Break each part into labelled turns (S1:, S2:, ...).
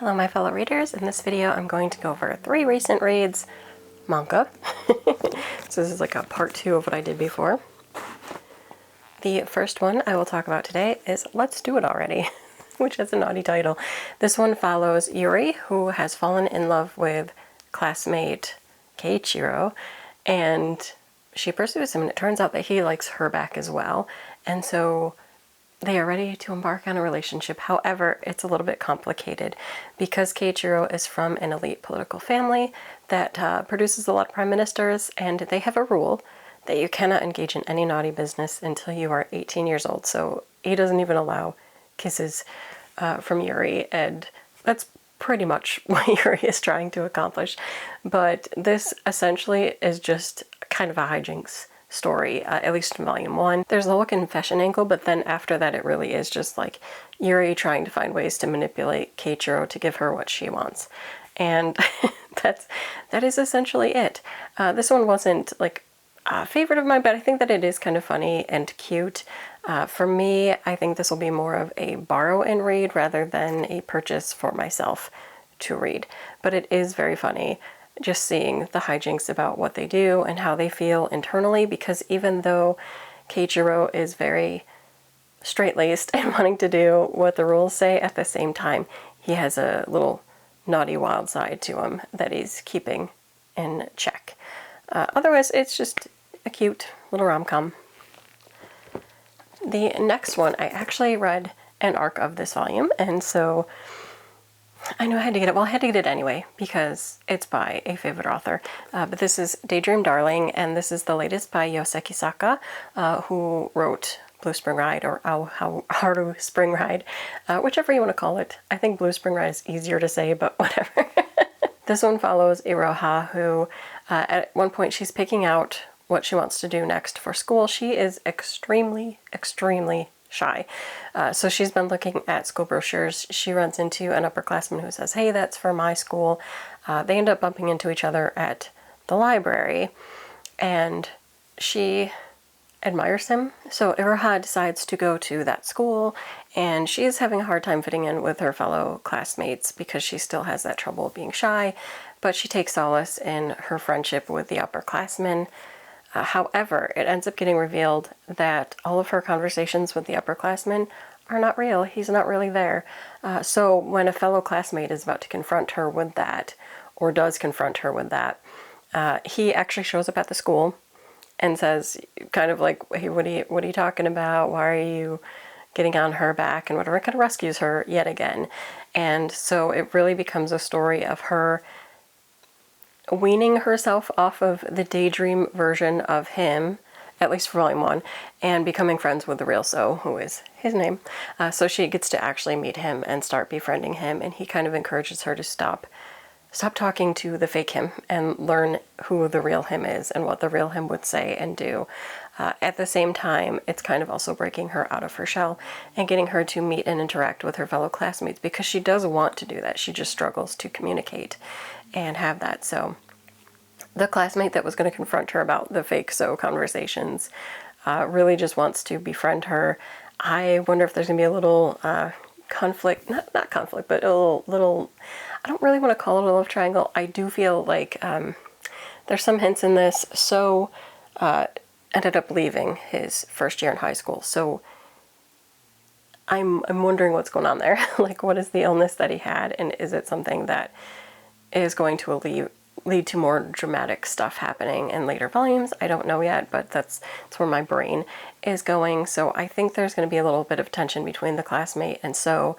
S1: Hello my fellow readers. In this video I'm going to go over 3 recent reads, manga. So this is like a part 2 of what I did before. The first one I will talk about today is Let's Do It Already, which has a naughty title. This one follows Yuri, who has fallen in love with classmate Keiichiro, and she pursues him, and it turns out that he likes her back as well. And so they are ready to embark on a relationship. However, it's a little bit complicated because Keiichiro is from an elite political family that produces a lot of prime ministers, and they have a rule that you cannot engage in any naughty business until you are 18 years old. So he doesn't even allow kisses from Yuri, and that's pretty much what Yuri is trying to accomplish. But this essentially is just kind of a hijinks story, at least in volume 1. There's a whole confession angle, but then after that it really is just like Yuri trying to find ways to manipulate Keiichiro to give her what she wants. And that is essentially it. This one wasn't like a favorite of mine, but I think that it is kind of funny and cute. For me, I think this will be more of a borrow and read rather than a purchase for myself to read. But it is very funny just seeing the hijinks about what they do and how they feel internally, because even though Keiichiro is very straight-laced and wanting to do what the rules say, at the same time he has a little naughty wild side to him that he's keeping in check. Otherwise it's just a cute little rom-com. The next one, I actually read an arc of this volume, and so I knew I had to get it. Well, I had to get it anyway because it's by a favorite author. But this is Daydream Darling, and this is the latest by Yoseki Saka, who wrote Blue Spring Ride, or Haru Spring Ride, whichever you want to call it. I think Blue Spring Ride is easier to say, but whatever. This one follows Iroha, who at one point she's picking out what she wants to do next for school. She is extremely, extremely shy. So she's been looking at school brochures. She runs into an upperclassman who says, hey, that's for my school. They end up bumping into each other at the library, and she admires him. So Iroha decides to go to that school, and she is having a hard time fitting in with her fellow classmates because she still has that trouble of being shy, but she takes solace in her friendship with the upperclassmen. However, it ends up getting revealed that all of her conversations with the upperclassmen are not real. He's not really there. So when a fellow classmate is about to confront her with that, or does confront her with that, he actually shows up at the school and says, kind of like, hey, what are you talking about? Why are you getting on her back? And whatever, it kind of rescues her yet again. And so it really becomes a story of her weaning herself off of the daydream version of him, at least for volume 1, and becoming friends with the real So, who is his name. So she gets to actually meet him and start befriending him, and he kind of encourages her to stop talking to the fake him and learn who the real him is and what the real him would say and do. At the same time, it's kind of also breaking her out of her shell and getting her to meet and interact with her fellow classmates, because she does want to do that. She just struggles to communicate and have that. So the classmate that was going to confront her about the fake So conversations really just wants to befriend her. I wonder if there's going to be a little conflict, not conflict, but a little, I don't really want to call it a love triangle. I do feel like there's some hints in this. So ended up leaving his first year in high school. So I'm wondering what's going on there. Like, what is the illness that he had, and is it something that is going to lead to more dramatic stuff happening in later volumes? I don't know yet, but that's where my brain is going. So I think there's going to be a little bit of tension between the classmate and So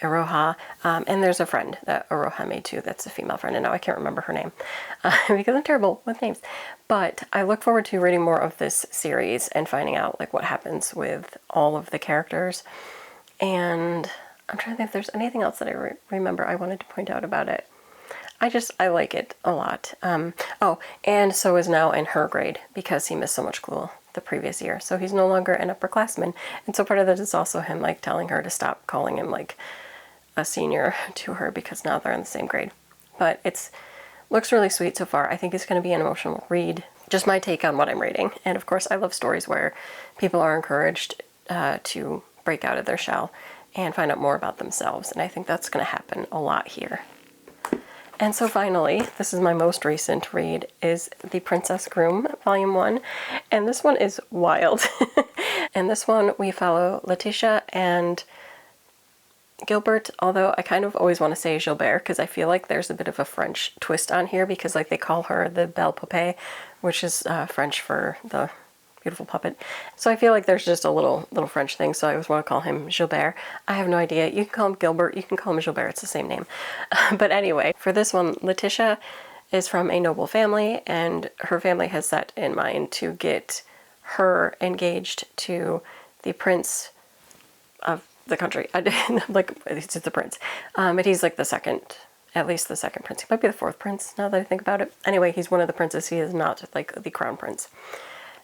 S1: Iroha, and there's a friend that Iroha made too that's a female friend, and now I can't remember her name because I'm terrible with names. But I look forward to reading more of this series and finding out like what happens with all of the characters. And I'm trying to think if there's anything else that I remember I wanted to point out about it. I like it a lot. Oh, and So is now in her grade because he missed so much school the previous year. So he's no longer an upperclassman. And so part of that is also him like telling her to stop calling him like a senior to her, because now they're in the same grade. But looks really sweet so far. I think it's going to be an emotional read. Just my take on what I'm reading. And of course I love stories where people are encouraged to break out of their shell and find out more about themselves. And I think that's going to happen a lot here. And so finally, this is my most recent read, is The Princess Groom, Volume 1. And this one is wild. And this one, we follow Letitia and Gilbert, although I kind of always want to say Gilbert, because I feel like there's a bit of a French twist on here, because like they call her the Belle Poupée, which is French for the beautiful puppet. So I feel like there's just a little French thing, so I always want to call him Gilbert. I have no idea. You can call him Gilbert, you can call him Gilbert, it's the same name. But anyway, for this one, Letitia is from a noble family, and her family has set in mind to get her engaged to the prince of the country. Like, it's the prince. But he's like the second, at least the second prince. He might be the fourth prince, now that I think about it. Anyway, he's one of the princes. He is not like the crown prince.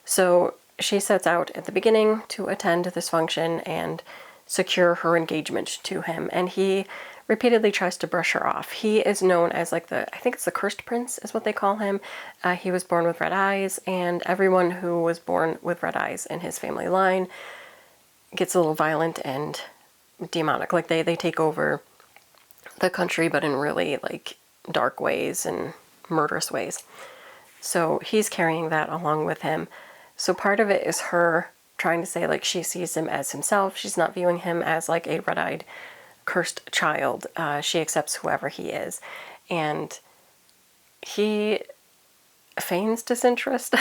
S1: So she sets out at the beginning to attend this function and secure her engagement to him. And he repeatedly tries to brush her off. He is known as like I think it's the cursed prince is what they call him. He was born with red eyes, and everyone who was born with red eyes in his family line gets a little violent and demonic. Like they take over the country, but in really like dark ways and murderous ways. So he's carrying that along with him. So part of it is her trying to say like she sees him as himself. She's not viewing him as like a red-eyed cursed child. She accepts whoever he is. And he feigns disinterest.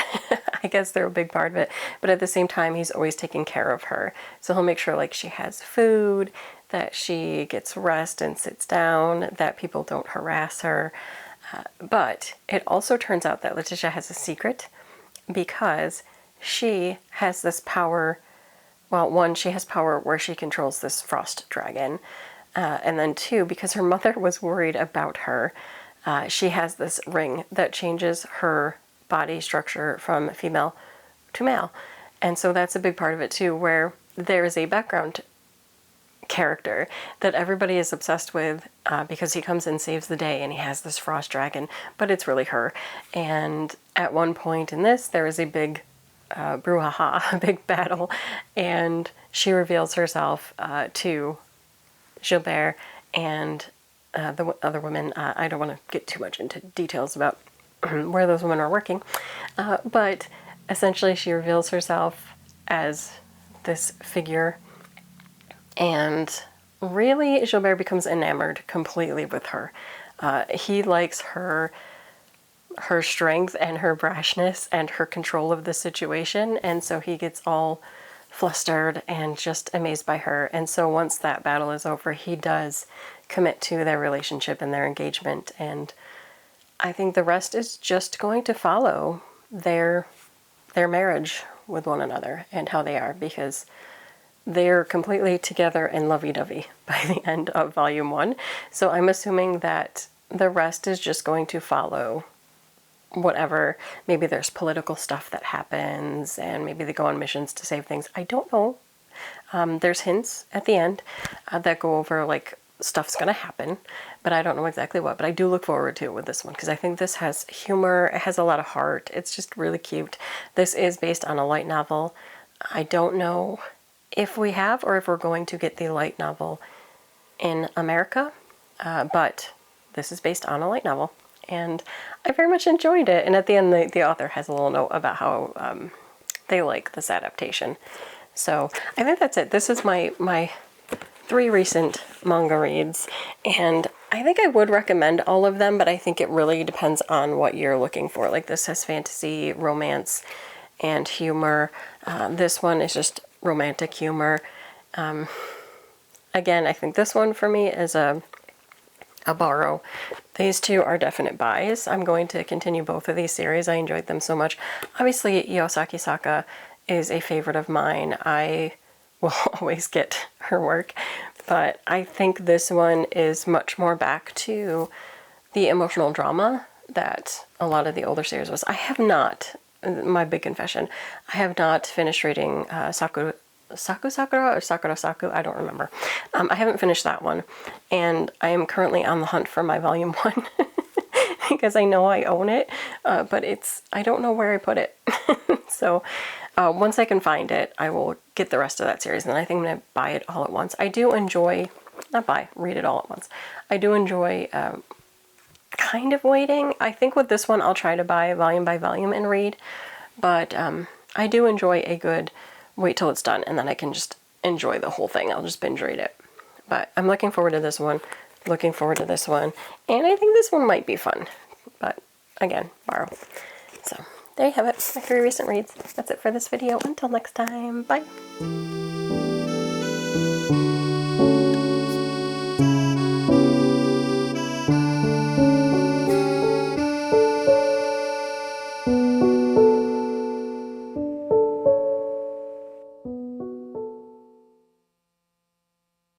S1: I guess they're a big part of it. But at the same time, he's always taking care of her. So he'll make sure like she has food, that she gets rest and sits down, that people don't harass her. But it also turns out that Letitia has a secret, because she has this power. Well, one, she has power where she controls this frost dragon. And then two, because her mother was worried about her, she has this ring that changes her body structure from female to male. And so that's a big part of it too, where there is a background character that everybody is obsessed with because he comes and saves the day and he has this frost dragon, but it's really her. And at one point in this, there is a big brouhaha, a big battle, and she reveals herself to Gilbert and the other women. I don't want to get too much into details about where those women are working, but essentially she reveals herself as this figure, and really Gilbert becomes enamored completely with her. He likes her strength and her brashness and her control of the situation, and so he gets all flustered and just amazed by her. And so once that battle is over, he does commit to their relationship and their engagement, and I think the rest is just going to follow their marriage with one another and how they are, because they're completely together and lovey-dovey by the end of Volume 1. So I'm assuming that the rest is just going to follow whatever. Maybe there's political stuff that happens, and maybe they go on missions to save things. I don't know. There's hints at the end that go over like stuff's gonna happen, but I don't know exactly what. But I do look forward to it with this one, because I think this has humor, it has a lot of heart, it's just really cute. This is based on a light novel. I don't know if we have or if we're going to get the light novel in America, but this is based on a light novel, and I very much enjoyed it. And at the end, the author has a little note about how they like this adaptation. So I think that's it. This is my 3 recent manga reads, and I think I would recommend all of them, but I think it really depends on what you're looking for. Like, this has fantasy, romance, and humor. This one is just romantic humor. Again, I think this one for me is a borrow. These two are definite buys. I'm going to continue both of these series. I enjoyed them so much. Obviously, Yosaki Saka is a favorite of mine. I will always get her work, but I think this one is much more back to the emotional drama that a lot of the older series was. I have not, my big confession, I have not finished reading Sakura or Sakura Saku, I don't remember. I haven't finished that one, and I am currently on the hunt for my volume 1 because I know I own it, but I don't know where I put it. So once I can find it, I will get the rest of that series, and then I think I'm going to buy it all at once. I do enjoy, read it all at once. I do enjoy kind of waiting. I think with this one I'll try to buy volume by volume and read, but I do enjoy a good wait till it's done, and then I can just enjoy the whole thing. I'll just binge read it. But I'm looking forward to this one, looking forward to this one, and I think this one might be fun, but again, borrow. So there you have it, my 3 recent reads. That's it for this video. Until next time, bye.